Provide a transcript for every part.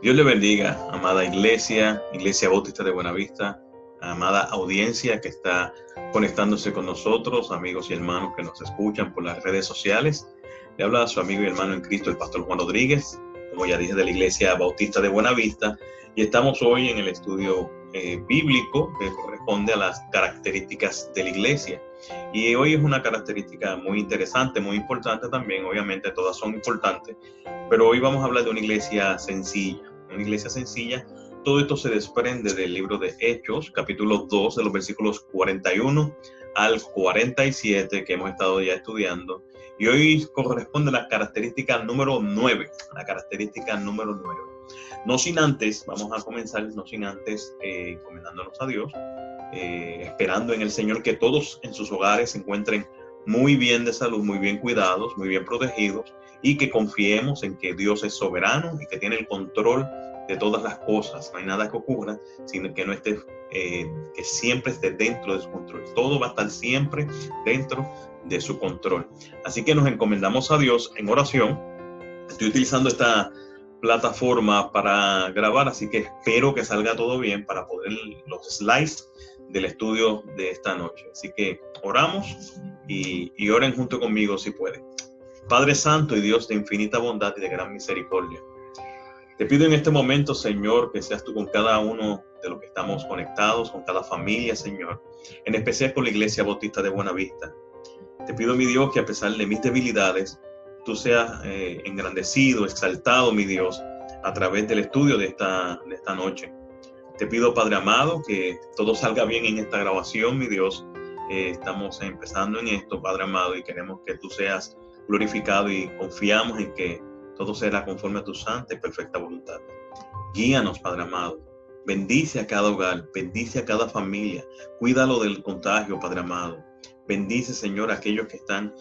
Dios le bendiga, amada iglesia, Iglesia Bautista de Buenavista, amada audiencia que está conectándose con nosotros, amigos y hermanos que nos escuchan por las redes sociales. Le habla a su amigo y hermano en Cristo, el pastor Juan Rodríguez, como ya dije, de la Iglesia Bautista de Buenavista, y estamos hoy en el estudio bíblico que corresponde a las características de la iglesia. Y hoy es una característica muy interesante, muy importante también, obviamente todas son importantes, pero hoy vamos a hablar de una iglesia sencilla. Una iglesia sencilla. Todo esto se desprende del libro de Hechos, capítulo 2, de los versículos 41 al 47 que hemos estado ya estudiando. Y hoy corresponde a la característica número 9. La característica número 9. No sin antes, vamos a comenzar, encomendándonos a Dios, esperando en el Señor que todos en sus hogares se encuentren muy bien de salud, muy bien cuidados, muy bien protegidos, y que confiemos en que Dios es soberano y que tiene el control de todas las cosas. No hay nada que ocurra sino que no esté, que siempre esté dentro de su control. Todo va a estar siempre dentro de su control. Así que nos encomendamos a Dios en oración. Estoy utilizando esta plataforma para grabar, así que espero que salga todo bien para poder los slides del estudio de esta noche. Así que oramos y oren junto conmigo si pueden. Padre Santo y Dios de infinita bondad y de gran misericordia, te pido en este momento, Señor, que seas tú con cada uno de los que estamos conectados, con cada familia, Señor, en especial con la Iglesia Bautista de Buenavista. Te pido, mi Dios, que a pesar de mis debilidades, tú seas engrandecido, exaltado, mi Dios, a través del estudio de esta noche. Te pido, Padre amado, que todo salga bien en esta grabación, mi Dios. Estamos empezando en esto, Padre amado, y queremos que tú seas glorificado y confiamos en que todo será conforme a tu santa y perfecta voluntad. Guíanos, Padre amado. Bendice a cada hogar, bendice a cada familia. Cuídalo del contagio, Padre amado. Bendice, Señor, a aquellos que están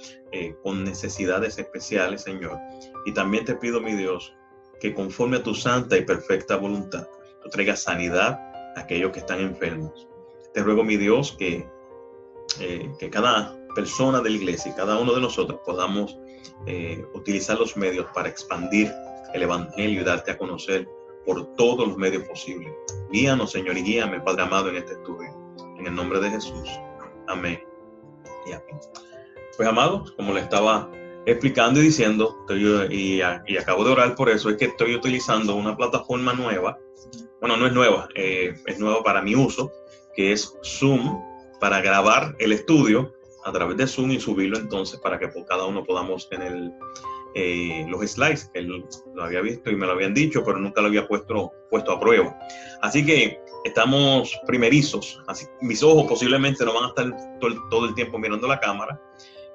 con necesidades especiales, Señor. Y también te pido, mi Dios, que conforme a tu santa y perfecta voluntad, tú traigas sanidad a aquellos que están enfermos. Te ruego, mi Dios, que cada persona de la iglesia y cada uno de nosotros podamos utilizar los medios para expandir el evangelio y darte a conocer por todos los medios posibles. Guíanos, Señor, y guíame, Padre amado, en este estudio. En el nombre de Jesús. Amén. Y amén. Pues, amados, como le estaba explicando y diciendo, y acabo de orar por eso, es que estoy utilizando una plataforma nueva. Bueno, no es nueva, es nueva para mi uso, que es Zoom, para grabar el estudio a través de Zoom y subirlo entonces para que por cada uno podamos tener los slides. Que lo había visto y me lo habían dicho, pero nunca lo había puesto a prueba. Así que estamos primerizos. Así, mis ojos posiblemente no van a estar todo el tiempo mirando la cámara,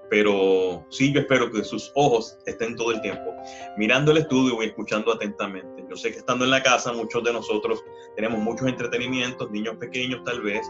pero sí, yo espero que sus ojos estén todo el tiempo mirando el estudio y escuchando atentamente. Yo sé que estando en la casa, muchos de nosotros tenemos muchos entretenimientos, niños pequeños tal vez,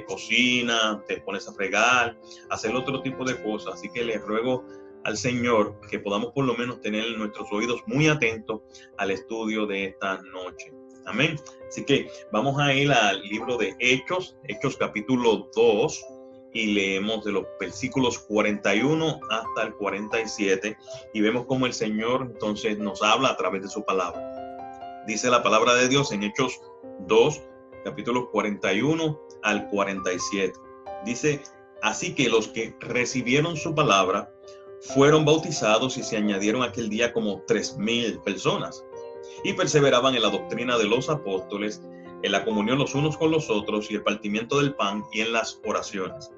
cocina, te pones a fregar, hacer otro tipo de cosas. Así que les ruego al Señor que podamos por lo menos tener nuestros oídos muy atentos al estudio de esta noche. Amén. Así que vamos a ir al libro de Hechos capítulo 2, y leemos de los versículos 41 hasta el 47, y vemos cómo el Señor entonces nos habla a través de su palabra. Dice la palabra de Dios en Hechos 2, capítulos 41 al 47. Dice: así que los que recibieron su palabra fueron bautizados y se añadieron aquel día como 3,000 personas, y perseveraban en la doctrina de los apóstoles, en la comunión los unos con los otros, y el partimiento del pan, y en las oraciones.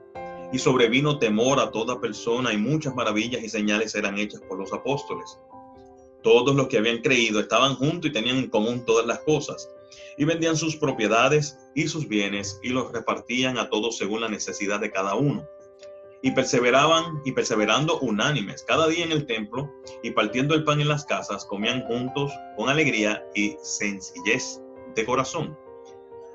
Y sobrevino temor a toda persona, y muchas maravillas y señales eran hechas por los apóstoles. Todos los que habían creído estaban juntos y tenían en común todas las cosas, y vendían sus propiedades y sus bienes, y los repartían a todos según la necesidad de cada uno. Y perseverando unánimes cada día en el templo, y partiendo el pan en las casas, comían juntos con alegría y sencillez de corazón,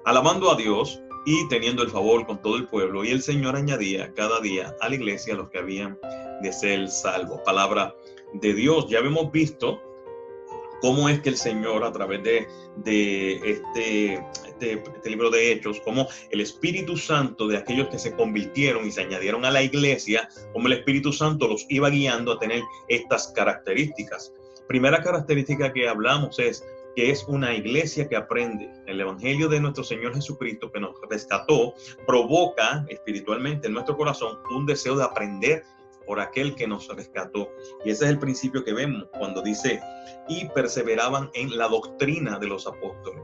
alabando a Dios y teniendo el favor con todo el pueblo. Y el Señor añadía cada día a la iglesia los que habían de ser salvos. Palabra de Dios. Ya hemos visto cómo es que el Señor, a través de este libro de Hechos, cómo el Espíritu Santo de aquellos que se convirtieron y se añadieron a la iglesia, cómo el Espíritu Santo los iba guiando a tener estas características. Primera característica que hablamos es que es una iglesia que aprende. El evangelio de nuestro Señor Jesucristo, que nos rescató, provoca espiritualmente en nuestro corazón un deseo de aprender por aquel que nos rescató. Y ese es el principio que vemos cuando dice, y perseveraban en la doctrina de los apóstoles.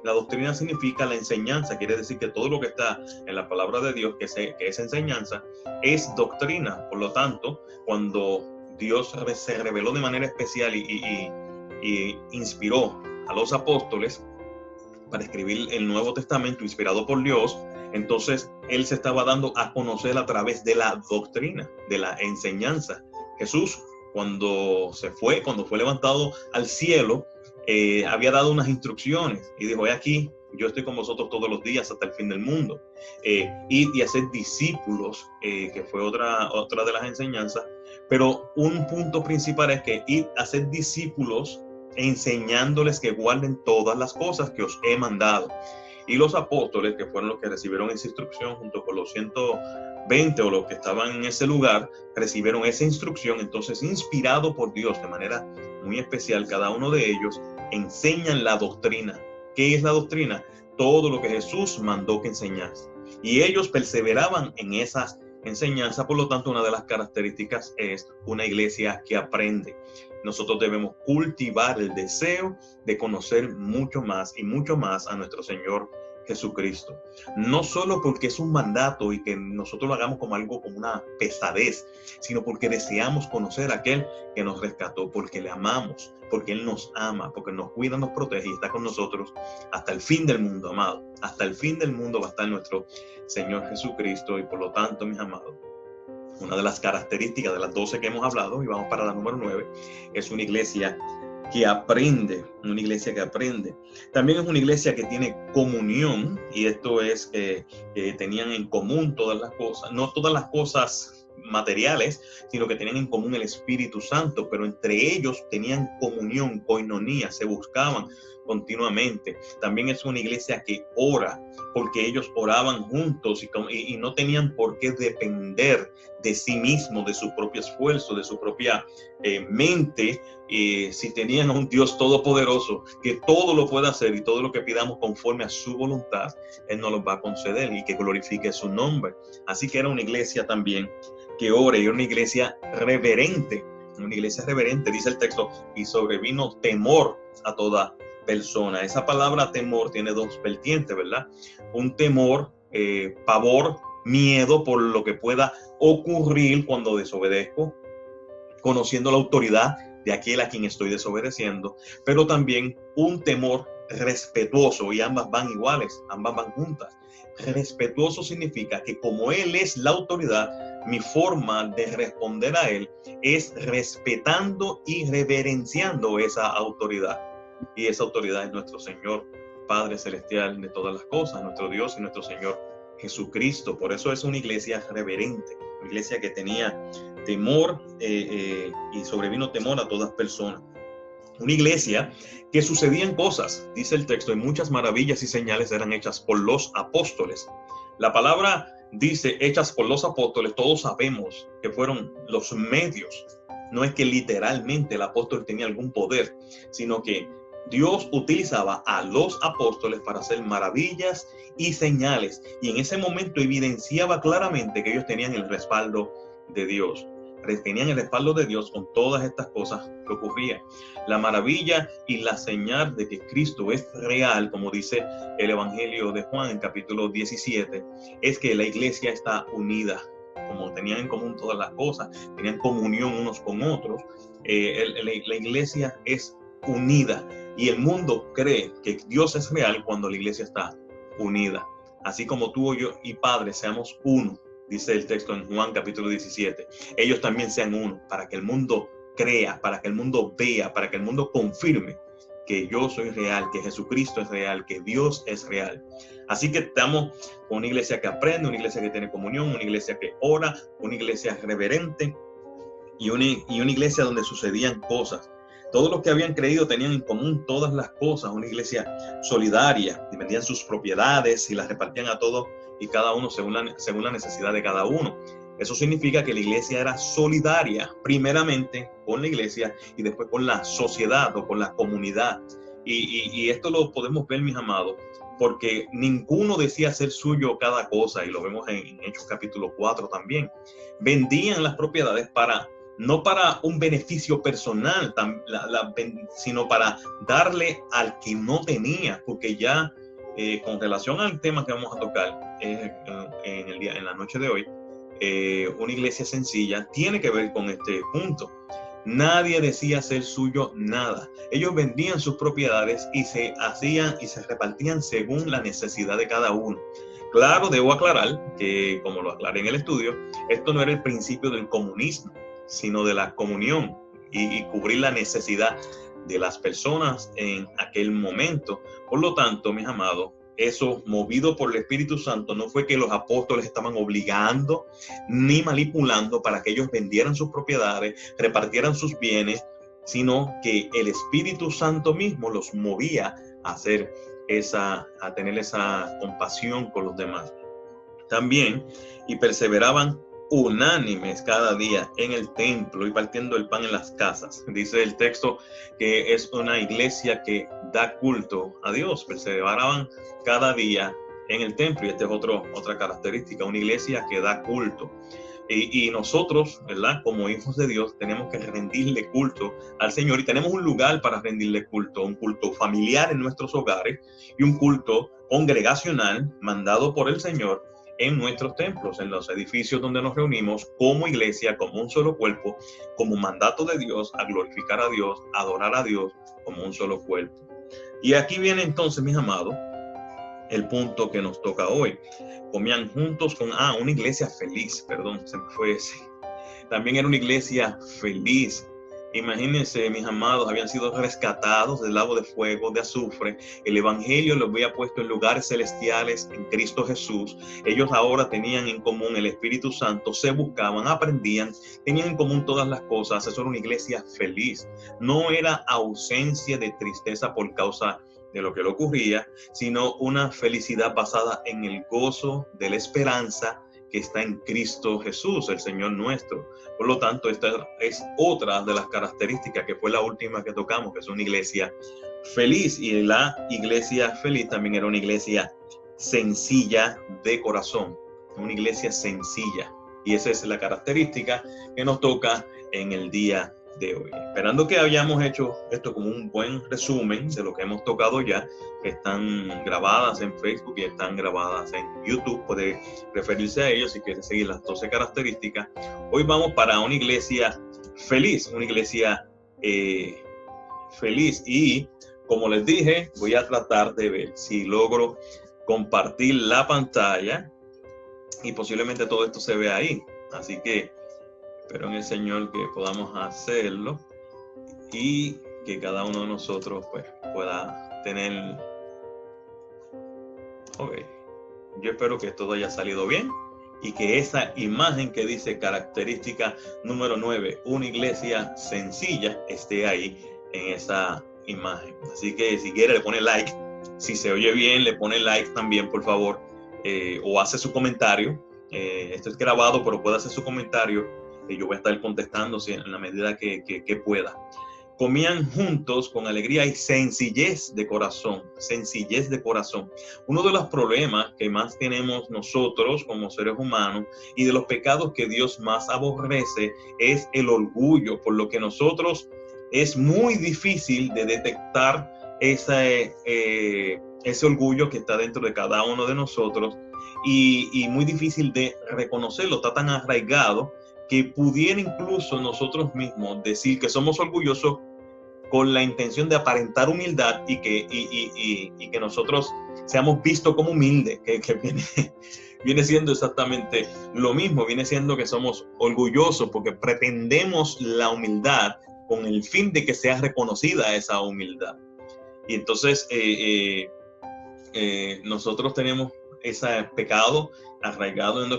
La doctrina significa la enseñanza, quiere decir que todo lo que está en la palabra de Dios, que es enseñanza, es doctrina. Por lo tanto, cuando Dios se reveló de manera especial y inspiró a los apóstoles para escribir el Nuevo Testamento inspirado por Dios, entonces Él se estaba dando a conocer a través de la doctrina, de la enseñanza. Jesús, cuando fue levantado al cielo, había dado unas instrucciones y dijo, he aquí, yo estoy con vosotros todos los días hasta el fin del mundo. Y hacer discípulos, que fue otra de las enseñanzas. Pero un punto principal es que ir a hacer discípulos enseñándoles que guarden todas las cosas que os he mandado. Y los apóstoles, que fueron los que recibieron esa instrucción junto con los 120 o los que estaban en ese lugar, recibieron esa instrucción. Entonces, inspirado por Dios de manera muy especial, cada uno de ellos enseñan la doctrina. ¿Qué es la doctrina? Todo lo que Jesús mandó que enseñase. Y ellos perseveraban en esas enseñanzas. Por lo tanto, una de las características es una iglesia que aprende. Nosotros debemos cultivar el deseo de conocer mucho más y mucho más a nuestro Señor Jesucristo. No solo porque es un mandato y que nosotros lo hagamos como algo, como una pesadez, sino porque deseamos conocer a aquel que nos rescató, porque le amamos, porque Él nos ama, porque nos cuida, nos protege y está con nosotros hasta el fin del mundo, amado. Hasta el fin del mundo va a estar nuestro Señor Jesucristo. Y por lo tanto, mis amados, una de las características de las 12 que hemos hablado, y vamos para la número 9, es una iglesia que aprende, una iglesia que aprende. También es una iglesia que tiene comunión, y esto es que tenían en común todas las cosas, no todas las cosas materiales, sino que tenían en común el Espíritu Santo, pero entre ellos tenían comunión, koinonía, se buscaban continuamente. También es una iglesia que ora, porque ellos oraban juntos y no tenían por qué depender de sí mismos, de su propio esfuerzo, de su propia mente. Si tenían a un Dios todopoderoso que todo lo puede hacer y todo lo que pidamos conforme a su voluntad, Él nos lo va a conceder y que glorifique su nombre. Así que era una iglesia también que ora, y era una iglesia reverente. Una iglesia reverente, dice el texto, y sobrevino temor a toda persona. Esa palabra temor tiene dos vertientes, ¿verdad? Un temor, pavor, miedo por lo que pueda ocurrir cuando desobedezco, conociendo la autoridad de aquel a quien estoy desobedeciendo, pero también un temor respetuoso, y ambas van iguales, ambas van juntas. Respetuoso significa que como Él es la autoridad, mi forma de responder a Él es respetando y reverenciando esa autoridad. Y esa autoridad es nuestro Señor, Padre Celestial de todas las cosas, nuestro Dios y nuestro Señor Jesucristo. Por eso es una iglesia reverente, una iglesia que tenía temor y sobrevino temor a todas personas. Una iglesia que sucedían cosas, dice el texto, y muchas maravillas y señales eran hechas por los apóstoles. La palabra dice hechas por los apóstoles, todos sabemos que fueron los medios. No es que literalmente el apóstol tenía algún poder, sino que Dios utilizaba a los apóstoles para hacer maravillas y señales. Y en ese momento evidenciaba claramente que ellos tenían el respaldo de Dios. Tenían el respaldo de Dios con todas estas cosas que ocurrían. La maravilla y la señal de que Cristo es real, como dice el Evangelio de Juan en capítulo 17, es que la iglesia está unida. Como tenían en común todas las cosas, tenían comunión unos con otros, la iglesia es unida. Y el mundo cree que Dios es real cuando la iglesia está unida. Así como tú, yo y Padre seamos uno, dice el texto en Juan capítulo 17. Ellos también sean uno, para que el mundo crea, para que el mundo vea, para que el mundo confirme que yo soy real, que Jesucristo es real, que Dios es real. Así que estamos con una iglesia que aprende, una iglesia que tiene comunión, una iglesia que ora, una iglesia reverente y una iglesia donde sucedían cosas. Todos los que habían creído tenían en común todas las cosas. Una iglesia solidaria, vendían sus propiedades y las repartían a todos y cada uno según la necesidad de cada uno. Eso significa que la iglesia era solidaria, primeramente con la iglesia y después con la sociedad o con la comunidad. Y esto lo podemos ver, mis amados, porque ninguno decía ser suyo cada cosa, y lo vemos en Hechos capítulo 4 también. Vendían las propiedades no para un beneficio personal, sino para darle al que no tenía, porque ya con relación al tema que vamos a tocar en la noche de hoy, una iglesia sencilla tiene que ver con este punto. Nadie decía ser suyo nada. Ellos vendían sus propiedades y se hacían y se repartían según la necesidad de cada uno. Claro, debo aclarar que, como lo aclaré en el estudio, esto no era el principio del comunismo, sino de la comunión y cubrir la necesidad de las personas en aquel momento. Por lo tanto, mis amados, eso, movido por el Espíritu Santo, no fue que los apóstoles estaban obligando ni manipulando para que ellos vendieran sus propiedades, repartieran sus bienes, sino que el Espíritu Santo mismo los movía a tener esa compasión con los demás. También, y perseveraban unánimes cada día en el templo y partiendo el pan en las casas. Dice el texto que es una iglesia que da culto a Dios. Perseveraban cada día en el templo, y esta es otra característica, una iglesia que da culto. Y nosotros, ¿verdad? Como hijos de Dios, tenemos que rendirle culto al Señor, y tenemos un lugar para rendirle culto, un culto familiar en nuestros hogares y un culto congregacional mandado por el Señor en nuestros templos, en los edificios donde nos reunimos como iglesia, como un solo cuerpo, como mandato de Dios, a glorificar a Dios, a adorar a Dios como un solo cuerpo. Y aquí viene entonces, mis amados, el punto que nos toca hoy. Comían juntos una iglesia feliz, perdón, se me fue ese. También era una iglesia feliz. Imagínense, mis amados, habían sido rescatados del lago de fuego, de azufre. El evangelio los había puesto en lugares celestiales en Cristo Jesús. Ellos ahora tenían en común el Espíritu Santo, se buscaban, aprendían, tenían en común todas las cosas. Eso era una iglesia feliz. No era ausencia de tristeza por causa de lo que le ocurría, sino una felicidad basada en el gozo de la esperanza que está en Cristo Jesús, el Señor nuestro. Por lo tanto, esta es otra de las características, que fue la última que tocamos, que es una iglesia feliz. Y la iglesia feliz también era una iglesia sencilla de corazón, una iglesia sencilla. Y esa es la característica que nos toca en el día de hoy. Esperando que hayamos hecho esto como un buen resumen de lo que hemos tocado ya, que están grabadas en Facebook y están grabadas en YouTube. Puede referirse a ellos si quiere seguir las 12 características. Hoy vamos para una iglesia feliz, una iglesia feliz. Y como les dije, voy a tratar de ver si logro compartir la pantalla y posiblemente todo esto se vea ahí. Así que espero en el Señor que podamos hacerlo y que cada uno de nosotros pues pueda tener. Ok, yo espero que todo haya salido bien y que esa imagen que dice característica número 9, una iglesia sencilla, esté ahí en esa imagen. Así que si quiere le pone like, si se oye bien le pone like también, por favor, o hace su comentario. Esto es grabado, pero puede hacer su comentario. Yo voy a estar contestando en la medida que pueda. Comían juntos con alegría y sencillez de corazón, sencillez de corazón. Uno de los problemas que más tenemos nosotros como seres humanos y de los pecados que Dios más aborrece es el orgullo, por lo que nosotros es muy difícil de detectar ese orgullo que está dentro de cada uno de nosotros y muy difícil de reconocerlo, está tan arraigado que pudiera incluso nosotros mismos decir que somos orgullosos con la intención de aparentar humildad y que nosotros seamos vistos como humildes, que viene siendo exactamente lo mismo, viene siendo que somos orgullosos porque pretendemos la humildad con el fin de que sea reconocida esa humildad. Y entonces nosotros tenemos ese pecado arraigado en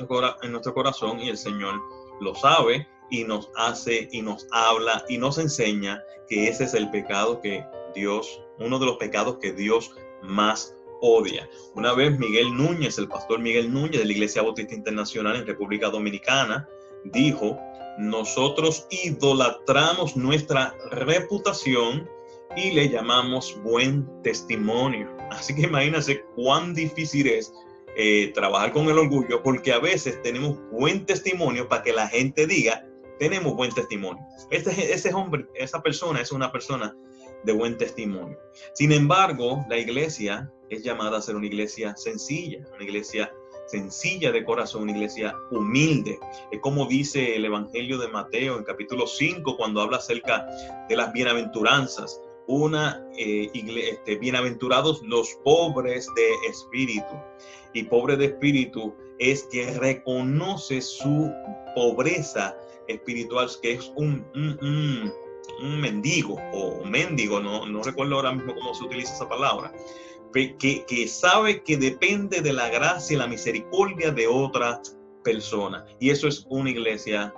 nuestro corazón, y el Señor lo sabe y nos hace y nos habla y nos enseña que ese es el pecado que Dios, uno de los pecados que Dios más odia. Una vez Miguel Núñez, el pastor Miguel Núñez de la Iglesia Bautista Internacional en República Dominicana, dijo: nosotros idolatramos nuestra reputación y le llamamos buen testimonio. Así que imagínense cuán difícil es trabajar con el orgullo, porque a veces tenemos buen testimonio para que la gente diga: tenemos buen testimonio. Ese hombre, esa persona es una persona de buen testimonio. Sin embargo, la iglesia es llamada a ser una iglesia sencilla de corazón, una iglesia humilde. Es como dice el Evangelio de Mateo en capítulo 5, cuando habla acerca de las bienaventuranzas. Bienaventurados los pobres de espíritu. Y pobre de espíritu es que reconoce su pobreza espiritual, que es un mendigo o mendigo, no recuerdo ahora mismo cómo se utiliza esa palabra, que sabe que depende de la gracia y la misericordia de otra persona. Y eso es una iglesia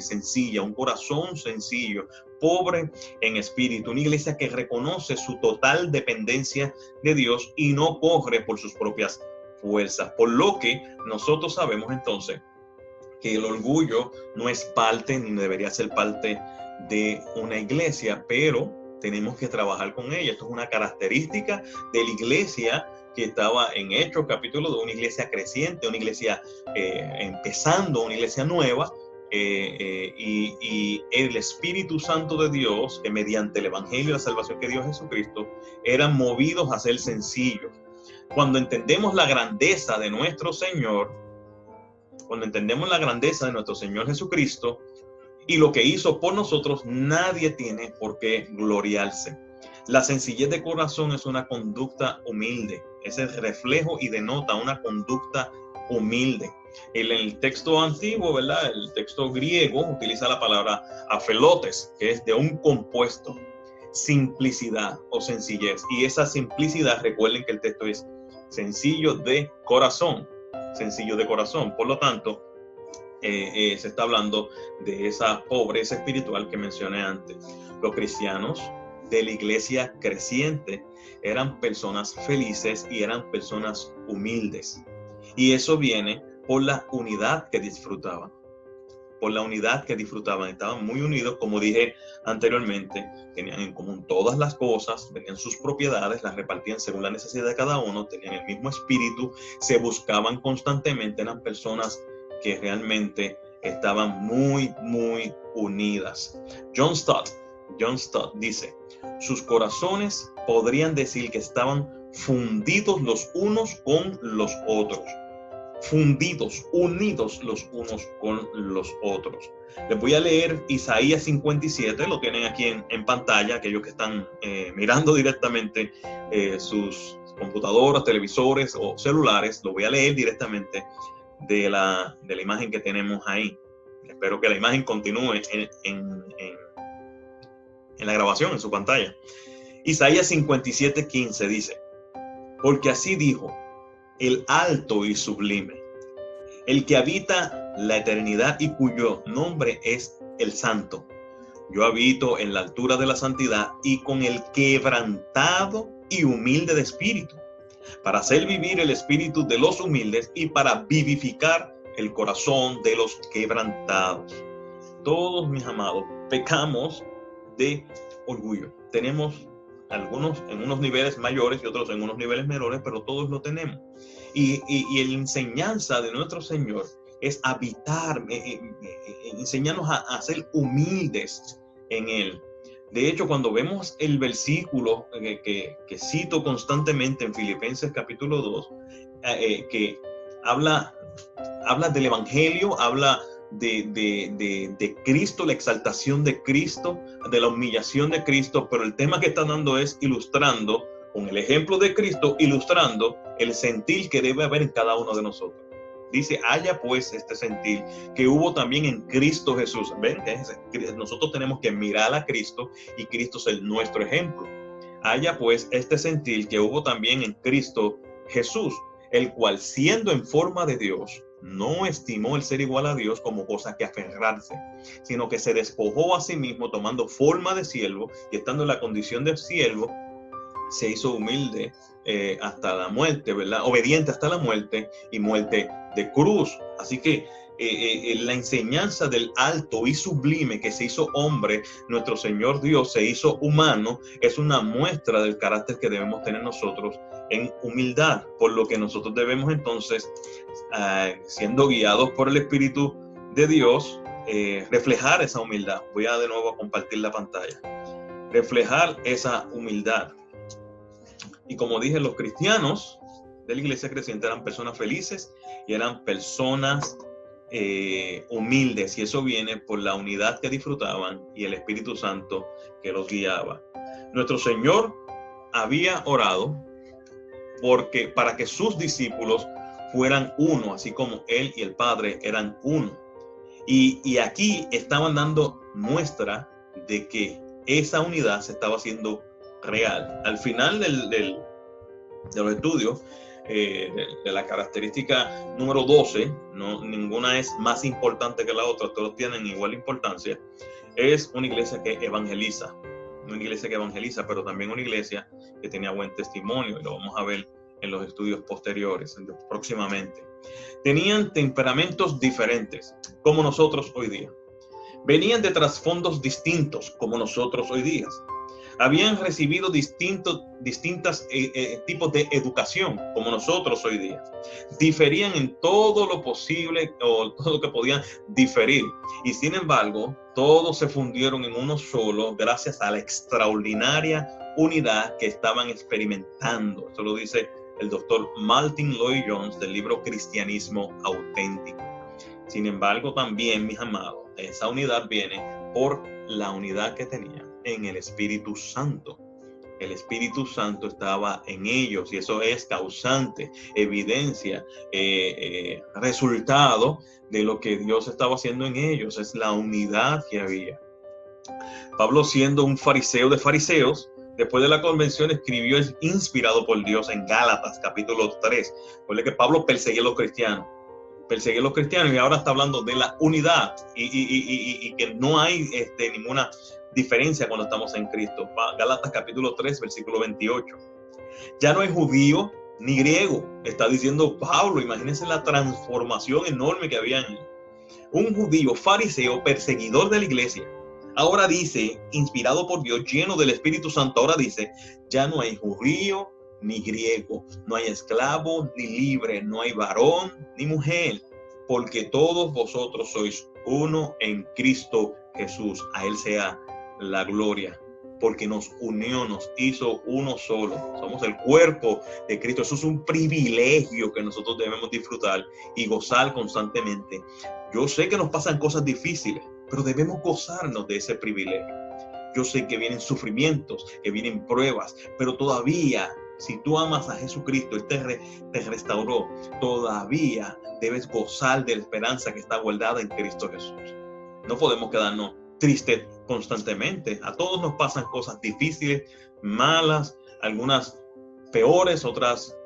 sencilla, un corazón sencillo, pobre en espíritu, una iglesia que reconoce su total dependencia de Dios y no corre por sus propias fuerzas. Por lo que nosotros sabemos entonces que el orgullo no es parte ni debería ser parte de una iglesia, pero tenemos que trabajar con ella. Esto es una característica de la iglesia que estaba en Hechos capítulo 2, una iglesia creciente, una iglesia empezando, una iglesia nueva, y el Espíritu Santo de Dios, que mediante el Evangelio y la salvación que dio Jesucristo, eran movidos a ser sencillos. Cuando entendemos la grandeza de nuestro Señor, Jesucristo y lo que hizo por nosotros, nadie tiene por qué gloriarse. La sencillez de corazón es una conducta humilde, es el reflejo y denota una conducta humilde. En el texto antiguo, ¿verdad? El texto griego utiliza la palabra afelotes, que es de un compuesto, simplicidad o sencillez. Y esa simplicidad, recuerden que el texto es sencillo de corazón. Por lo tanto, se está hablando de esa pobreza espiritual que mencioné antes. Los cristianos de la iglesia creciente eran personas felices y eran personas humildes. Y eso viene por la unidad que disfrutaban. Estaban muy unidos, como dije anteriormente, tenían en común todas las cosas, tenían sus propiedades, las repartían según la necesidad de cada uno, tenían el mismo espíritu, se buscaban constantemente, eran personas que realmente estaban muy, muy unidas. John Stott dice: sus corazones podrían decir que estaban fundidos los unos con los otros. Unidos los unos con los otros. Les voy a leer Isaías 57, lo tienen aquí en pantalla, aquellos que están mirando directamente sus computadoras, televisores o celulares. Lo voy a leer directamente de la imagen que tenemos ahí. Espero que la imagen continúe en la grabación, en su pantalla. Isaías 57:15 dice: porque así dijo el alto y sublime, el que habita la eternidad y cuyo nombre es el Santo. Yo habito en la altura de la santidad y con el quebrantado y humilde de espíritu, para hacer vivir el espíritu de los humildes y para vivificar el corazón de los quebrantados. Todos, mis amados, pecamos de orgullo. Tenemos algunos en unos niveles mayores y otros en unos niveles menores, pero todos lo tenemos. Y la enseñanza de nuestro Señor es habitar, enseñarnos a ser humildes en Él. De hecho, cuando vemos el versículo que cito constantemente en Filipenses capítulo 2, que habla del Evangelio, habla de Cristo, la exaltación de Cristo, de la humillación de Cristo, pero el tema que está dando es ilustrando, con el ejemplo de Cristo, ilustrando el sentir que debe haber en cada uno de nosotros. Dice: haya pues este sentir que hubo también en Cristo Jesús. ¿Ven? Nosotros tenemos que mirar a Cristo y Cristo es nuestro ejemplo. Haya pues este sentir que hubo también en Cristo Jesús, el cual, siendo en forma de Dios, no estimó el ser igual a Dios como cosa que aferrarse, sino que se despojó a sí mismo, tomando forma de siervo y estando en la condición de siervo, se hizo humilde hasta la muerte, ¿verdad? Obediente hasta la muerte y muerte de cruz. Así que la enseñanza del alto y sublime que se hizo hombre, nuestro Señor Dios se hizo humano, es una muestra del carácter que debemos tener nosotros en humildad, por lo que nosotros debemos entonces, siendo guiados por el Espíritu de Dios, reflejar esa humildad. Voy a de nuevo a compartir la pantalla. Reflejar esa humildad. Y como dije, los cristianos de la iglesia creciente eran personas felices y eran personas humildes, y eso viene por la unidad que disfrutaban y el Espíritu Santo que los guiaba. Nuestro Señor había orado para que sus discípulos fueran uno, así como Él y el Padre eran uno. Y aquí estaban dando muestra de que esa unidad se estaba haciendo real. Al final de los estudios, de la característica número 12, ninguna es más importante que la otra, todos tienen igual importancia, es una iglesia que evangeliza. Una iglesia que evangeliza, pero también una iglesia que tenía buen testimonio, y lo vamos a ver en los estudios posteriores, próximamente. Tenían temperamentos diferentes, como nosotros hoy día. Venían de trasfondos distintos, como nosotros hoy día. Habían recibido distintos tipos de educación, como nosotros hoy día. Diferían en todo lo posible, o todo lo que podían diferir. Y sin embargo, todos se fundieron en uno solo gracias a la extraordinaria unidad que estaban experimentando. Esto lo dice el doctor Martyn Lloyd-Jones del libro Cristianismo Auténtico. Sin embargo, también, mis amados, esa unidad viene por la unidad que tenían en el Espíritu Santo. El Espíritu Santo estaba en ellos, y eso es causante, evidencia, resultado de lo que Dios estaba haciendo en ellos. Es la unidad que había. Pablo, siendo un fariseo de fariseos, después de la convención escribió, es inspirado por Dios, en Gálatas capítulo 3. Recuerde que Pablo perseguía a los cristianos. Y ahora está hablando de la unidad y que no hay ninguna diferencia cuando estamos en Cristo. Gálatas capítulo 3, versículo 28. Ya no hay judío ni griego, está diciendo Pablo. Imagínense la transformación enorme que había en él. Un judío fariseo, perseguidor de la iglesia, ahora dice, inspirado por Dios, lleno del Espíritu Santo, ahora dice, ya no hay judío ni griego, no hay esclavo ni libre, no hay varón ni mujer, porque todos vosotros sois uno en Cristo Jesús. A Él sea la gloria, porque nos unió, nos hizo uno solo. Somos el cuerpo de Cristo. Eso es un privilegio que nosotros debemos disfrutar y gozar constantemente. Yo sé que nos pasan cosas difíciles, pero debemos gozarnos de ese privilegio. Yo sé que vienen sufrimientos, que vienen pruebas, pero todavía, si tú amas a Jesucristo, Él te restauró, todavía debes gozar de la esperanza que está guardada en Cristo Jesús. No podemos quedarnos tristes constantemente. A todos nos pasan cosas difíciles, malas, algunas peores, otras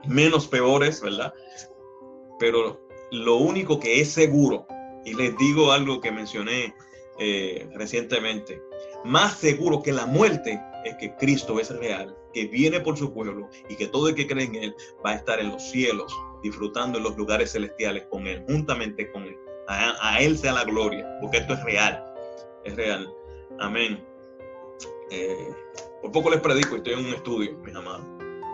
menos peores, ¿verdad? Pero lo único que es seguro, y les digo algo que mencioné recientemente, más seguro que la muerte es que Cristo es real, que viene por su pueblo y que todo el que cree en Él va a estar en los cielos, disfrutando en los lugares celestiales con Él, juntamente con Él. A Él sea la gloria, porque esto es real, es real. Amén. Por poco les predico, estoy en un estudio, mis amados.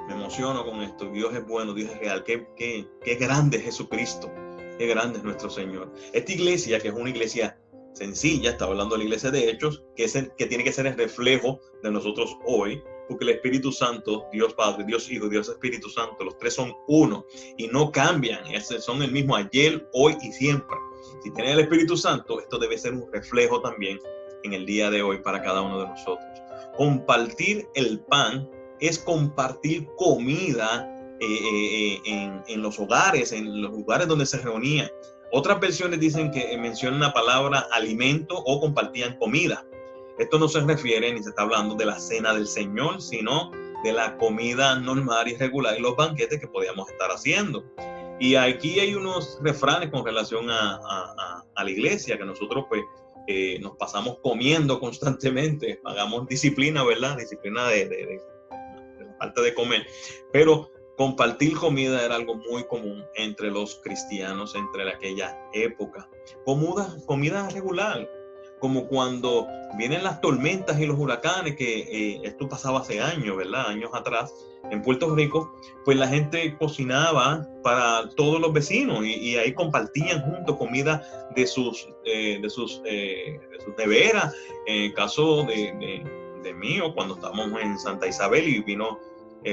Me emociono con esto. Dios es bueno, Dios es real. Qué grande es Jesucristo, qué grande es nuestro Señor. Esta iglesia, que es una iglesia sencilla, está hablando de la iglesia de Hechos, que tiene que ser el reflejo de nosotros hoy, porque el Espíritu Santo, Dios Padre, Dios Hijo, Dios Espíritu Santo, los tres son uno y no cambian. Son el mismo ayer, hoy y siempre. Si tienen el Espíritu Santo, esto debe ser un reflejo también en el día de hoy para cada uno de nosotros. Compartir el pan es compartir comida en los hogares, en los lugares donde se reunían. Otras versiones dicen que mencionan la palabra alimento o compartían comida. Esto no se refiere ni se está hablando de la cena del Señor, sino de la comida normal y regular y los banquetes que podíamos estar haciendo. Y aquí hay unos refranes con relación a la iglesia que nosotros pues nos pasamos comiendo constantemente, hagamos disciplina, ¿verdad? Disciplina de la parte de comer, pero compartir comida era algo muy común entre los cristianos entre aquella época. Comida regular, como cuando vienen las tormentas y los huracanes, que esto pasaba hace años, ¿verdad? Años atrás, en Puerto Rico, pues la gente cocinaba para todos los vecinos y ahí compartían juntos comida de sus neveras. En el caso de mí, o cuando estábamos en Santa Isabel y vino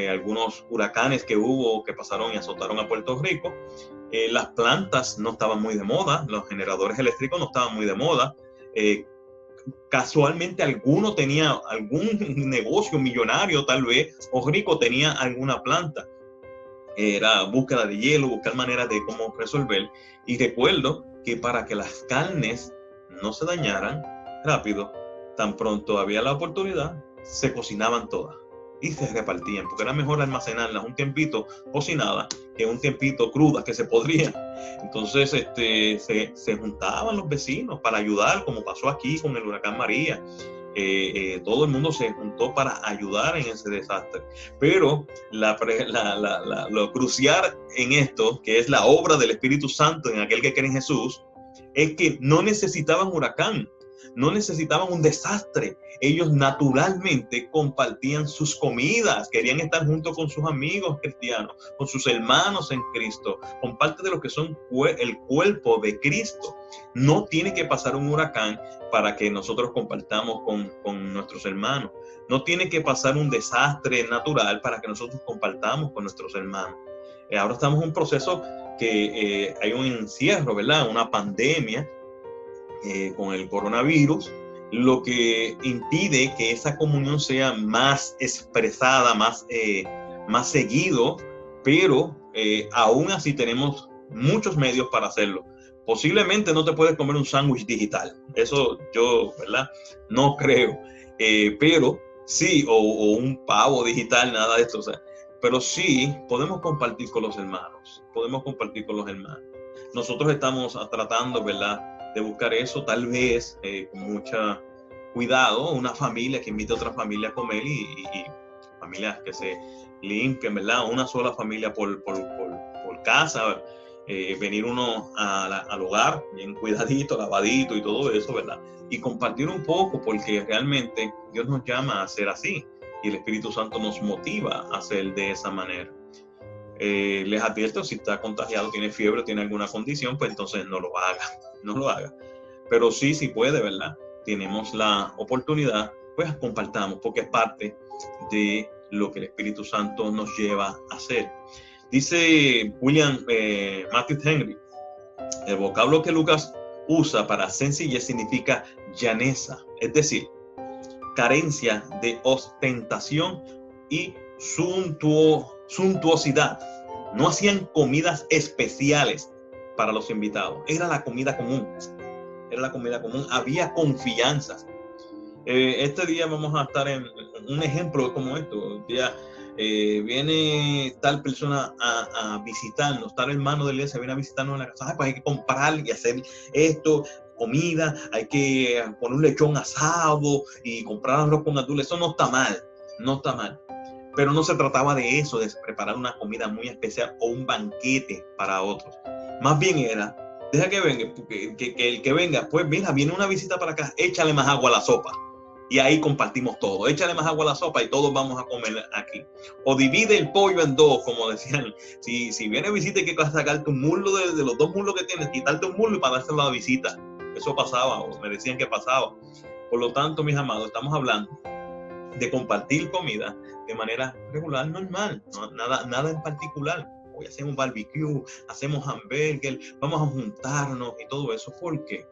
algunos huracanes que hubo, que pasaron y azotaron a Puerto Rico, las plantas no estaban muy de moda, los generadores eléctricos no estaban muy de moda. Casualmente alguno tenía algún negocio millonario tal vez, o rico tenía alguna planta. Era búsqueda de hielo, buscar maneras de cómo resolver. Y recuerdo que para que las carnes no se dañaran rápido, tan pronto había la oportunidad, se cocinaban todas y se repartían, porque era mejor almacenarlas un tiempito cocinadas que un tiempito crudas que se podrían. Entonces se juntaban los vecinos para ayudar, como pasó aquí con el huracán María. Todo el mundo se juntó para ayudar en ese desastre. Pero lo crucial en esto, que es la obra del Espíritu Santo en aquel que cree en Jesús, es que no necesitaban huracán, no necesitaban un desastre. Ellos naturalmente compartían sus comidas, querían estar junto con sus amigos cristianos, con sus hermanos en Cristo, con parte de lo que son el cuerpo de Cristo. No tiene que pasar un huracán para que nosotros compartamos con nuestros hermanos. No tiene que pasar un desastre natural para que nosotros compartamos con nuestros hermanos. Ahora estamos en un proceso que hay un encierro, ¿verdad? Una pandemia con el coronavirus, lo que impide que esa comunión sea más expresada, más seguido, pero aún así tenemos muchos medios para hacerlo. Posiblemente no te puedes comer un sándwich digital, eso yo, ¿verdad? No creo, pero sí, o un pavo digital, nada de esto, o sea, pero sí podemos compartir con los hermanos, Nosotros estamos tratando, ¿verdad?, de buscar eso, tal vez con mucho cuidado, una familia que invite a otra familia a comer y familias que se limpien, ¿verdad? Una sola familia por casa, venir uno al hogar bien cuidadito, lavadito y todo eso, ¿verdad? Y compartir un poco, porque realmente Dios nos llama a ser así y el Espíritu Santo nos motiva a hacer de esa manera. Les advierto, si está contagiado, tiene fiebre, tiene alguna condición, pues entonces no lo haga. Pero sí puede, ¿verdad? Tenemos la oportunidad, pues compartamos, porque es parte de lo que el Espíritu Santo nos lleva a hacer. Dice William Matthew Henry, el vocablo que Lucas usa para sencillez significa llaneza, es decir, carencia de ostentación y suntuosidad. No hacían comidas especiales para los invitados, era la comida común, había confianzas. Este día vamos a estar en un ejemplo como esto. Viene tal persona a visitarnos, tal hermano de la iglesia viene a visitarnos en la casa. Pues hay que comprar y hacer esto, comida, hay que poner un lechón asado y comprar arroz con atún. Eso no está mal. Pero no se trataba de eso, de preparar una comida muy especial o un banquete para otros. Más bien era, deja que venga, que el que venga, pues mira, viene una visita para acá, échale más agua a la sopa. Y ahí compartimos todo. Échale más agua a la sopa y todos vamos a comer aquí. O divide el pollo en dos, como decían. Si viene visita, hay que sacarte un muslo de los dos muslos que tienes, quitarte un muslo para dárselo a la visita. Eso pasaba, o me decían que pasaba. Por lo tanto, mis amados, estamos hablando de compartir comida de manera regular, normal, nada en particular. Hoy hacemos barbecue, hacemos hamburger, vamos a juntarnos y todo eso. ¿Por qué?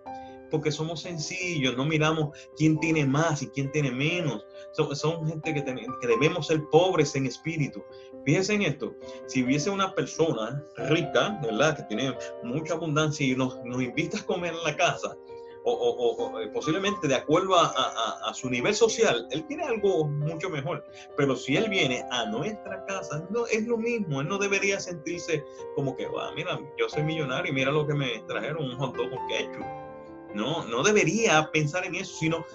Porque somos sencillos, no miramos quién tiene más y quién tiene menos. Son gente que debemos ser pobres en espíritu. Fíjense en esto, si hubiese una persona rica, ¿verdad?, que tiene mucha abundancia y nos invita a comer en la casa, o posiblemente de acuerdo a su nivel social, él tiene algo mucho mejor. Pero si él viene a nuestra casa, no es lo mismo. Él no debería sentirse como que, mira, yo soy millonario y mira lo que me trajeron, un hot dog con ketchup. No debería pensar en eso, sino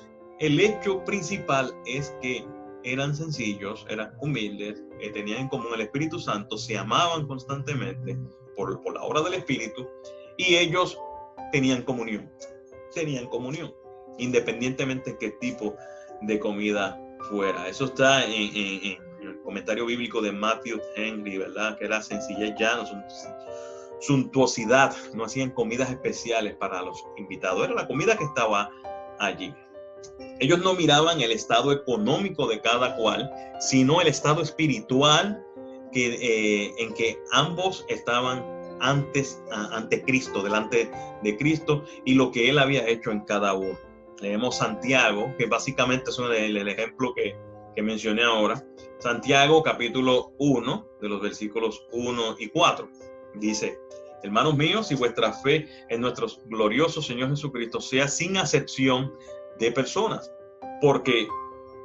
el hecho principal es que eran sencillos, eran humildes, tenían en común el Espíritu Santo, se amaban constantemente por la obra del Espíritu, y ellos tenían comunión, independientemente de qué tipo de comida fuera. Eso está en el comentario bíblico de Matthew Henry, ¿verdad? Que era sencillez llana, suntuosidad, no hacían comidas especiales para los invitados, era la comida que estaba allí. Ellos no miraban el estado económico de cada cual, sino el estado espiritual en que ambos estaban ante Cristo, delante de Cristo, y lo que Él había hecho en cada uno. Leemos Santiago, que básicamente es el ejemplo que mencioné ahora. Santiago capítulo 1, de los versículos 1 y 4. Dice: hermanos míos, si vuestra fe en nuestro glorioso Señor Jesucristo sea sin acepción de personas, porque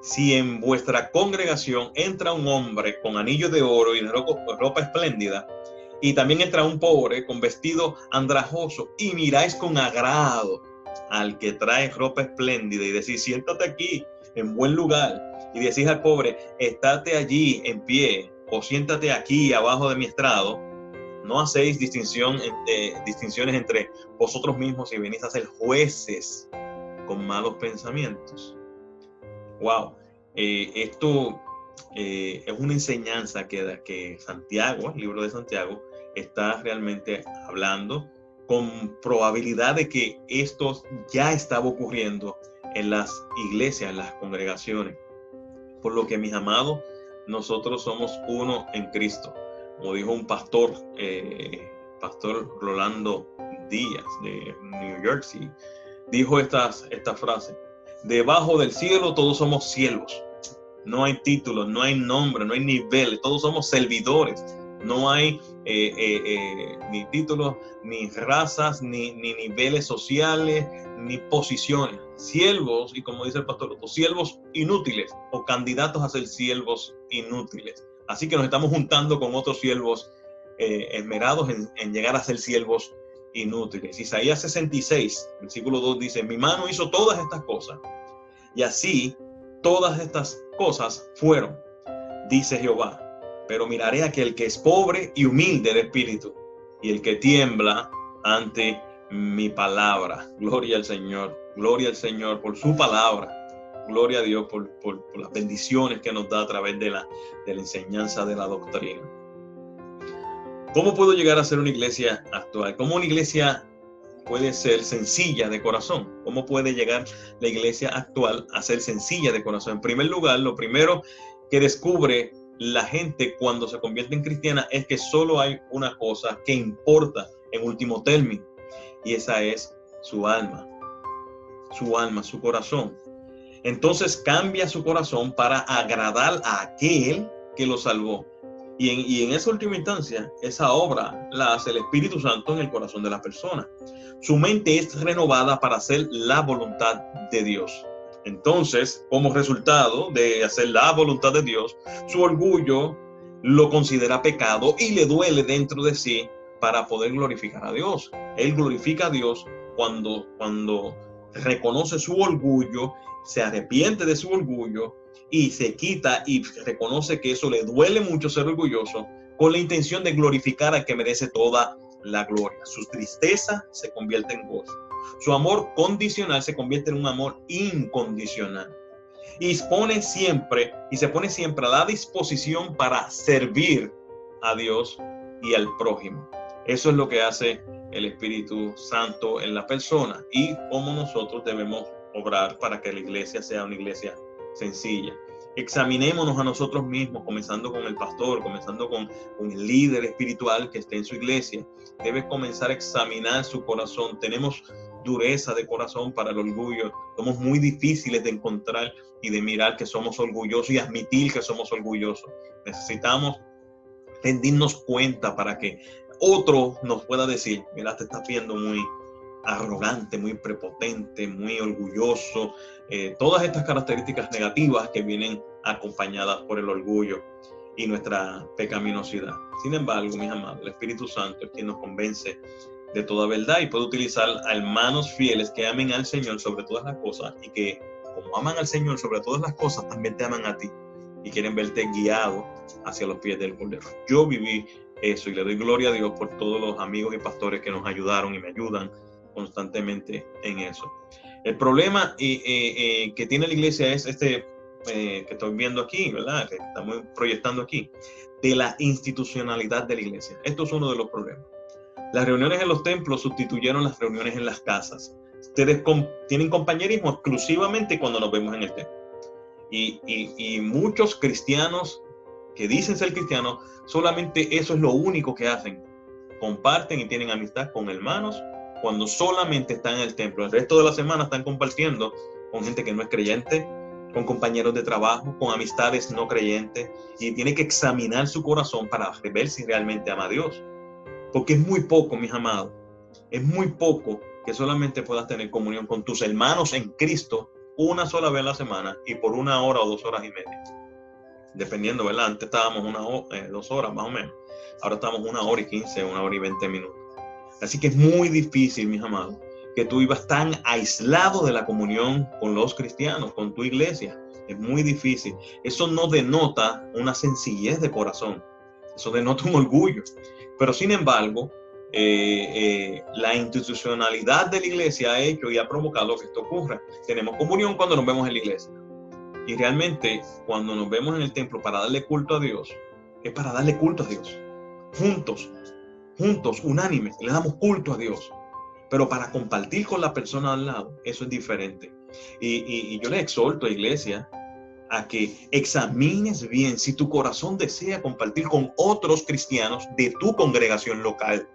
si en vuestra congregación entra un hombre con anillo de oro y de ropa espléndida, y también entra un pobre con vestido andrajoso, y miráis con agrado al que trae ropa espléndida y decís: siéntate aquí en buen lugar, y decís al pobre: estate allí en pie, o siéntate aquí abajo de mi estrado, no hacéis distinciones entre vosotros mismos y venís a ser jueces con malos pensamientos. Wow, esto es una enseñanza que Santiago, el libro de Santiago, está realmente hablando con probabilidad de que esto ya estaba ocurriendo en las iglesias, en las congregaciones. Por lo que, mis amados, nosotros somos uno en Cristo. Como dijo un pastor, pastor Rolando Díaz de New Jersey, dijo esta frase: debajo del cielo todos somos siervos. No hay títulos, no hay nombre, no hay niveles, todos somos servidores. No hay ni títulos, ni razas, ni niveles sociales, ni posiciones. Siervos, y como dice el pastor, los siervos inútiles o candidatos a ser siervos inútiles. Así que nos estamos juntando con otros siervos esmerados en llegar a ser siervos inútiles. Isaías 66, versículo 2 dice: mi mano hizo todas estas cosas, y así todas estas cosas fueron, dice Jehová. Pero miraré a aquel que es pobre y humilde de espíritu, y el que tiembla ante mi palabra. Gloria al Señor por su palabra. Gloria a Dios por las bendiciones que nos da a través de la enseñanza de la doctrina. ¿Cómo puedo llegar a ser una iglesia actual? ¿Cómo una iglesia puede ser sencilla de corazón? ¿Cómo puede llegar la iglesia actual a ser sencilla de corazón? En primer lugar, lo primero que descubre la gente cuando se convierte en cristiana es que solo hay una cosa que importa en último término, y esa es su alma, su corazón. Entonces cambia su corazón para agradar a aquel que lo salvó. Y en esa última instancia, esa obra la hace el Espíritu Santo en el corazón de la persona. Su mente es renovada para hacer la voluntad de Dios. Entonces, como resultado de hacer la voluntad de Dios, su orgullo lo considera pecado y le duele dentro de sí para poder glorificar a Dios. Él glorifica a Dios cuando reconoce su orgullo, se arrepiente de su orgullo y se quita y reconoce que eso le duele mucho ser orgulloso, con la intención de glorificar al que merece toda la gloria. Su tristeza se convierte en gozo. Su amor condicional se convierte en un amor incondicional. Y se pone siempre a la disposición para servir a Dios y al prójimo. Eso es lo que hace el Espíritu Santo en la persona, y cómo nosotros debemos obrar para que la iglesia sea una iglesia sencilla. Examinémonos a nosotros mismos, comenzando con el pastor, comenzando con el líder espiritual que esté en su iglesia. Debe comenzar a examinar su corazón. Tenemos dureza de corazón para el orgullo. Somos muy difíciles de encontrar y de mirar que somos orgullosos y admitir que somos orgullosos. Necesitamos rendirnos cuenta para que otro nos pueda decir: mira, te estás viendo muy arrogante, muy prepotente, muy orgulloso, todas estas características negativas que vienen acompañadas por el orgullo y nuestra pecaminosidad. Sin embargo, mis amados, el Espíritu Santo es quien nos convence de toda verdad, y puede utilizar a hermanos fieles que amen al Señor sobre todas las cosas, y que como aman al Señor sobre todas las cosas, también te aman a ti y quieren verte guiado hacia los pies del Cordero. Yo viví eso y le doy gloria a Dios por todos los amigos y pastores que nos ayudaron y me ayudan constantemente en eso. El problema que tiene la iglesia es que estoy viendo aquí, ¿verdad? Que estamos proyectando aquí, de la institucionalidad de la iglesia. Esto es uno de los problemas. Las reuniones en los templos sustituyeron las reuniones en las casas. Ustedes tienen compañerismo exclusivamente cuando nos vemos en el templo. Y muchos cristianos que dicen ser cristianos, solamente eso es lo único que hacen. Comparten y tienen amistad con hermanos cuando solamente están en el templo. El resto de la semana están compartiendo con gente que no es creyente, con compañeros de trabajo, con amistades no creyentes, y tiene que examinar su corazón para ver si realmente ama a Dios. Porque es muy poco, mis amados, es muy poco que solamente puedas tener comunión con tus hermanos en Cristo una sola vez a la semana y por 1 hora o 2 horas y media. Dependiendo, ¿verdad? Antes estábamos 2 horas más o menos. Ahora estamos 1 hora y 15, 1 hora y 20 minutos. Así que es muy difícil, mis amados, que tú vivas tan aislado de la comunión con los cristianos, con tu iglesia. Es muy difícil. Eso no denota una sencillez de corazón. Eso denota un orgullo. Pero sin embargo, la institucionalidad de la iglesia ha hecho y ha provocado que esto ocurra. Tenemos comunión cuando nos vemos en la iglesia. Y realmente, cuando nos vemos en el templo para darle culto a Dios, es para darle culto a Dios. Juntos, unánimes, le damos culto a Dios. Pero para compartir con la persona al lado, eso es diferente. Y yo le exhorto a la iglesia a que examines bien si tu corazón desea compartir con otros cristianos de tu congregación local.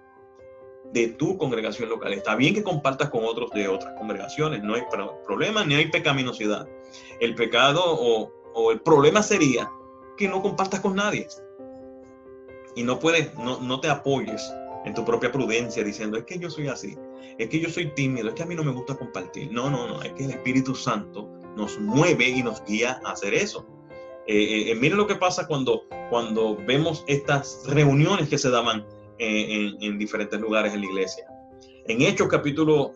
Está bien que compartas con otros de otras congregaciones, no hay problema ni hay pecaminosidad. El pecado o el problema sería que no compartas con nadie y no te apoyes en tu propia prudencia diciendo, es que yo soy así, es que yo soy tímido, es que a mí no me gusta compartir. No, es que el Espíritu Santo nos mueve y nos guía a hacer eso. Miren lo que pasa cuando vemos estas reuniones que se daban en diferentes lugares en la iglesia. En Hechos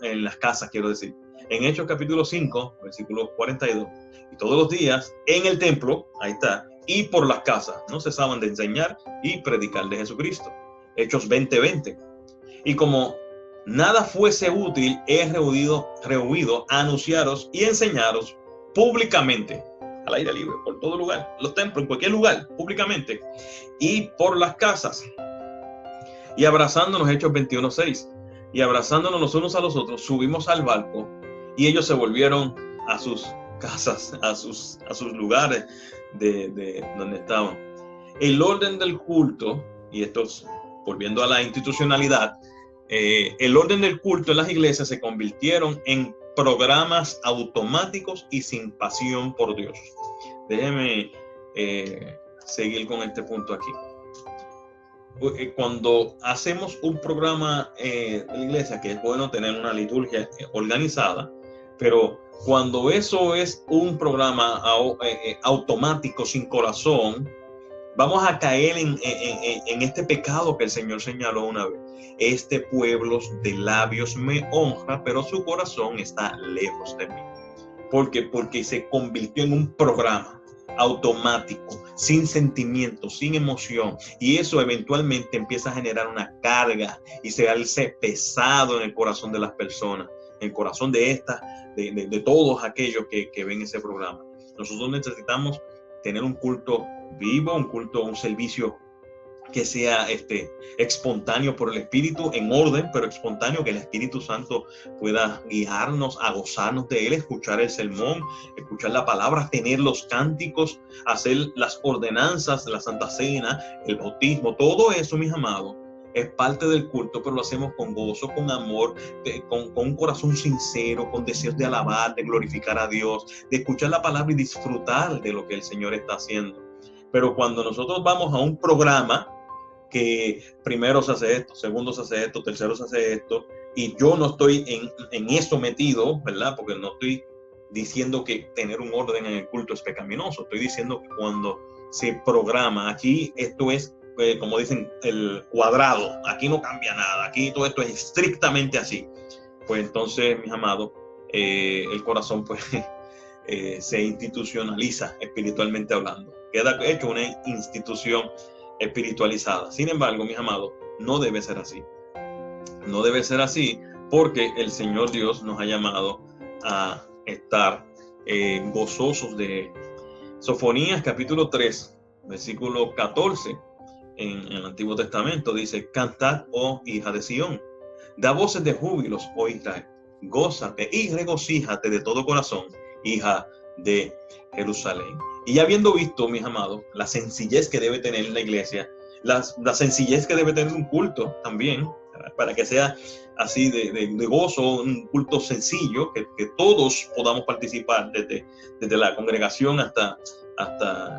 en las casas quiero decir, en Hechos capítulo 5, versículo 42, y todos los días en el templo, ahí está, y por las casas, no cesaban de enseñar y predicar de Jesucristo. Hechos 20:20. Y como nada fuese útil, he rehuido a anunciaros y enseñaros públicamente, al aire libre, por todo lugar, los templos, en cualquier lugar, públicamente, y por las casas. Y abrazándonos, Hechos 21:6, y abrazándonos los unos a los otros, subimos al barco, y ellos se volvieron a sus casas, a sus lugares de donde estaban. El orden del culto, y esto es volviendo a la institucionalidad, el orden del culto en las iglesias se convirtieron en programas automáticos y sin pasión por Dios. Déjeme seguir con este punto aquí. Cuando hacemos un programa de la iglesia, que es bueno tener una liturgia organizada, pero cuando eso es un programa automático, sin corazón, vamos a caer en este pecado que el Señor señaló una vez. Este pueblo de labios me honra, pero su corazón está lejos de mí. ¿Por qué? Porque se convirtió en un programa automático, sin sentimiento, sin emoción, y eso eventualmente empieza a generar una carga y se hace pesado en el corazón de las personas, en el corazón de todos aquellos que ven ese programa. Nosotros necesitamos tener un culto vivo, un servicio que sea espontáneo por el Espíritu, en orden, pero espontáneo, que el Espíritu Santo pueda guiarnos a gozarnos de Él, escuchar el sermón, escuchar la palabra, tener los cánticos, hacer las ordenanzas, la Santa Cena, el bautismo. Todo eso, mis amados, es parte del culto, pero lo hacemos con gozo, con amor, con un corazón sincero, con deseos de alabar, de glorificar a Dios, de escuchar la palabra y disfrutar de lo que el Señor está haciendo. Pero cuando nosotros vamos a un programa que primero se hace esto, segundo se hace esto, tercero se hace esto, y yo no estoy en eso metido, ¿verdad? Porque no estoy diciendo que tener un orden en el culto es pecaminoso. Estoy diciendo que cuando se programa, aquí esto es como dicen, el cuadrado. Aquí no cambia nada. Aquí todo esto es estrictamente así. Pues entonces, mis amados, el corazón pues se institucionaliza espiritualmente hablando. Queda hecho una institución espiritualizada. Sin embargo, mis amados, no debe ser así. No debe ser así porque el Señor Dios nos ha llamado a estar gozosos de Él. Sofonías capítulo 3, versículo 14, en el Antiguo Testamento dice: cantad, oh hija de Sión, da voces de júbilos, oh Israel, gózate y regocíjate de todo corazón, hija de Jerusalén. Y habiendo visto, mis amados, la sencillez que debe tener la iglesia, la sencillez que debe tener un culto también, para que sea así de gozo, un culto sencillo, que todos podamos participar, desde la congregación hasta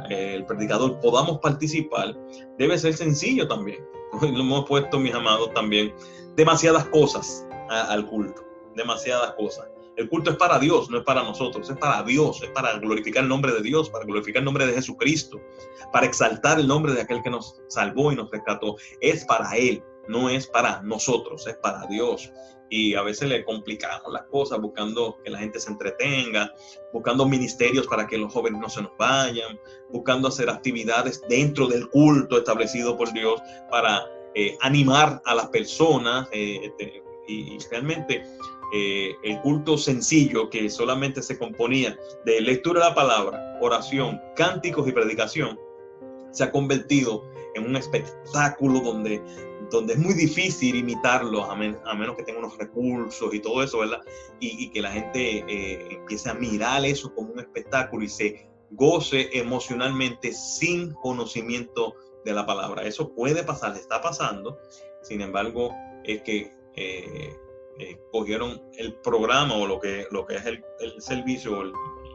el predicador, podamos participar, debe ser sencillo también. Lo hemos puesto, mis amados, también demasiadas cosas al culto, demasiadas cosas. El culto es para Dios, no es para nosotros, es para Dios, es para glorificar el nombre de Dios, para glorificar el nombre de Jesucristo, para exaltar el nombre de aquel que nos salvó y nos rescató. Es para Él, no es para nosotros, es para Dios. Y a veces le complicamos las cosas buscando que la gente se entretenga, buscando ministerios para que los jóvenes no se nos vayan, buscando hacer actividades dentro del culto establecido por Dios para animar a las personas. Y realmente el culto sencillo, que solamente se componía de lectura de la palabra, oración, cánticos y predicación, se ha convertido en un espectáculo donde es muy difícil imitarlo, a menos que tenga unos recursos y todo eso, ¿verdad? Y que la gente empiece a mirar eso como un espectáculo y se goce emocionalmente sin conocimiento de la palabra. Eso puede pasar, está pasando. Sin embargo, es que cogieron el programa o lo que es el servicio,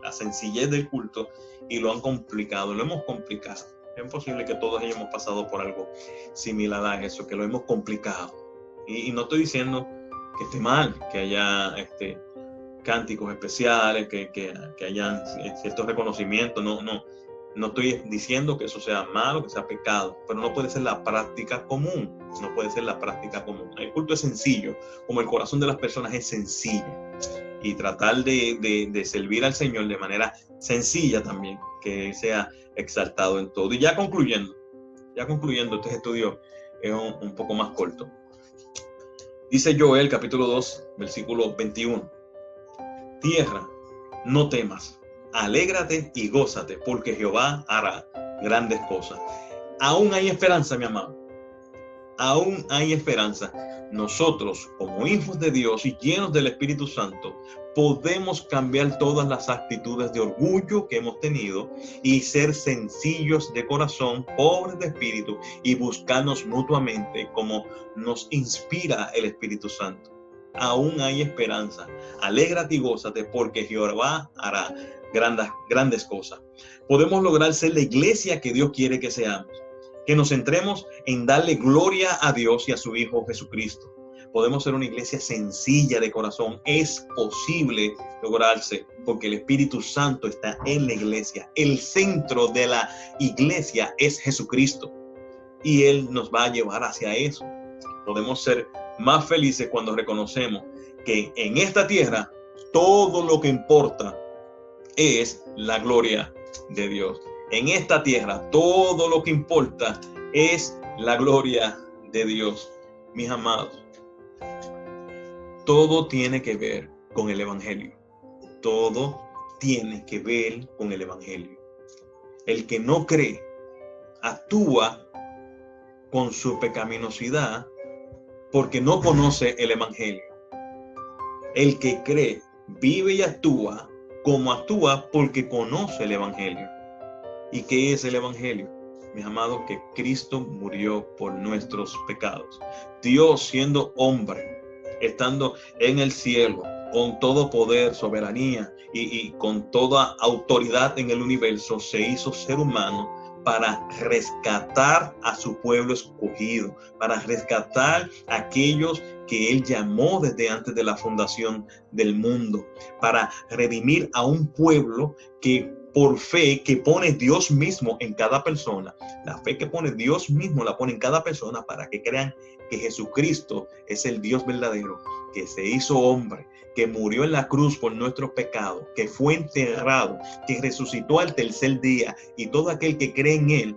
la sencillez del culto, y lo han complicado, lo hemos complicado. Es posible que todos hayamos pasado por algo similar a eso, que lo hemos complicado. Y no estoy diciendo que esté mal, que haya cánticos especiales, que hayan ciertos reconocimientos. No estoy diciendo que eso sea malo, que sea pecado, pero no puede ser la práctica común. No puede ser la práctica común. El culto es sencillo, como el corazón de las personas es sencillo. Y tratar de servir al Señor de manera sencilla también, que Él sea exaltado en todo. Y ya concluyendo, este estudio es un poco más corto. Dice Joel capítulo 2, versículo 21. Tierra, no temas, alégrate y gózate, porque Jehová hará grandes cosas. Aún hay esperanza, mi amado. Aún hay esperanza. Nosotros, como hijos de Dios y llenos del Espíritu Santo, podemos cambiar todas las actitudes de orgullo que hemos tenido y ser sencillos de corazón, pobres de espíritu, y buscarnos mutuamente como nos inspira el Espíritu Santo. Aún hay esperanza. Alégrate y gózate, porque Jehová hará grandes cosas. Podemos lograr ser la iglesia que Dios quiere que seamos. Que nos centremos en darle gloria a Dios y a su Hijo Jesucristo. Podemos ser una iglesia sencilla de corazón. Es posible lograrse porque el Espíritu Santo está en la iglesia. El centro de la iglesia es Jesucristo y Él nos va a llevar hacia eso. Podemos ser más felices cuando reconocemos que en esta tierra todo lo que importa es la gloria de Dios. En esta tierra todo lo que importa es la gloria de Dios. Mis amados, todo tiene que ver con el Evangelio. Todo tiene que ver con el Evangelio. El que no cree actúa con su pecaminosidad porque no conoce el Evangelio. El que cree vive y actúa como actúa porque conoce el Evangelio. ¿Y qué es el Evangelio? Mis amados, que Cristo murió por nuestros pecados. Dios, siendo hombre, estando en el cielo, con todo poder, soberanía y con toda autoridad en el universo, se hizo ser humano para rescatar a su pueblo escogido, para rescatar a aquellos que Él llamó desde antes de la fundación del mundo, para redimir a un pueblo que por fe que pone Dios mismo en cada persona. La fe que pone Dios mismo la pone en cada persona para que crean que Jesucristo es el Dios verdadero, que se hizo hombre, que murió en la cruz por nuestros pecados, que fue enterrado, que resucitó al tercer día, y todo aquel que cree en Él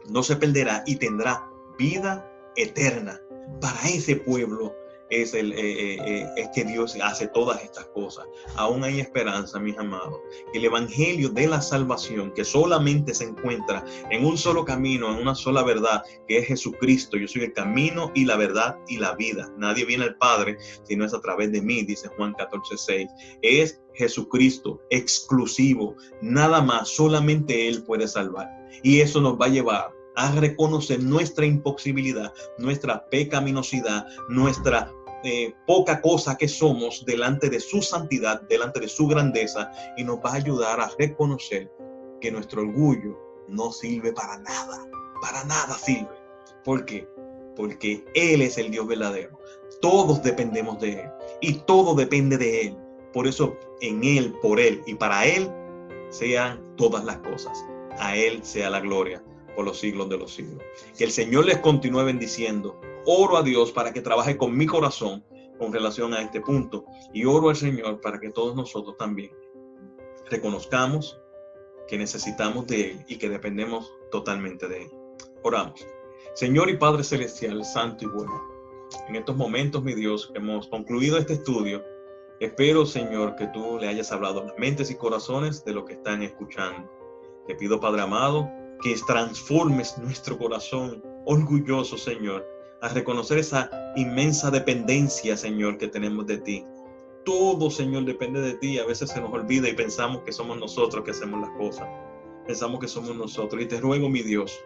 no se perderá y tendrá vida eterna. Para ese pueblo es que Dios hace todas estas cosas. Aún hay esperanza, mis amados. El evangelio de la salvación, que solamente se encuentra en un solo camino, en una sola verdad, que es Jesucristo. Yo soy el camino y la verdad y la vida. Nadie viene al Padre si no es a través de mí, dice Juan 14:6. Es Jesucristo exclusivo, nada más, solamente Él puede salvar. Y eso nos va a llevar a reconocer nuestra imposibilidad, nuestra pecaminosidad, nuestra poca cosa que somos delante de su santidad, delante de su grandeza, y nos va a ayudar a reconocer que nuestro orgullo no sirve para nada sirve. ¿Por qué? Porque Él es el Dios verdadero. Todos dependemos de Él y todo depende de Él. Por eso en Él, por Él y para Él sean todas las cosas. A Él sea la gloria por los siglos de los siglos. Que el Señor les continúe bendiciendo. Oro a Dios para que trabaje con mi corazón con relación a este punto, y oro al Señor para que todos nosotros también reconozcamos que necesitamos de Él y que dependemos totalmente de Él. Oramos. Señor y Padre Celestial, Santo y bueno, en estos momentos, mi Dios, que hemos concluido este estudio, espero, Señor, que tú le hayas hablado a las mentes y corazones de lo que están escuchando. Te pido, Padre amado, que transformes nuestro corazón orgulloso, Señor, a reconocer esa inmensa dependencia, Señor, que tenemos de ti. Todo, Señor, depende de ti. A veces se nos olvida y pensamos que somos nosotros que hacemos las cosas. Pensamos que somos nosotros. Y te ruego, mi Dios,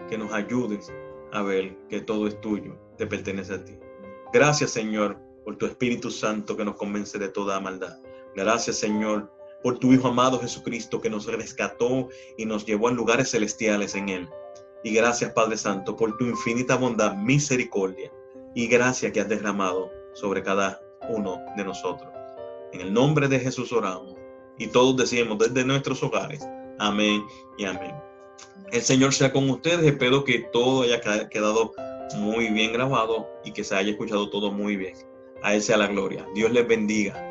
que nos ayudes a ver que todo es tuyo, te pertenece a ti. Gracias, Señor, por tu Espíritu Santo que nos convence de toda maldad. Gracias, Señor, por tu Hijo amado Jesucristo, que nos rescató y nos llevó a lugares celestiales en Él. Y gracias, Padre Santo, por tu infinita bondad, misericordia y gracia que has derramado sobre cada uno de nosotros. En el nombre de Jesús oramos, y todos decimos desde nuestros hogares, amén y amén. El Señor sea con ustedes. Espero que todo haya quedado muy bien grabado y que se haya escuchado todo muy bien. A Él sea la gloria. Dios les bendiga.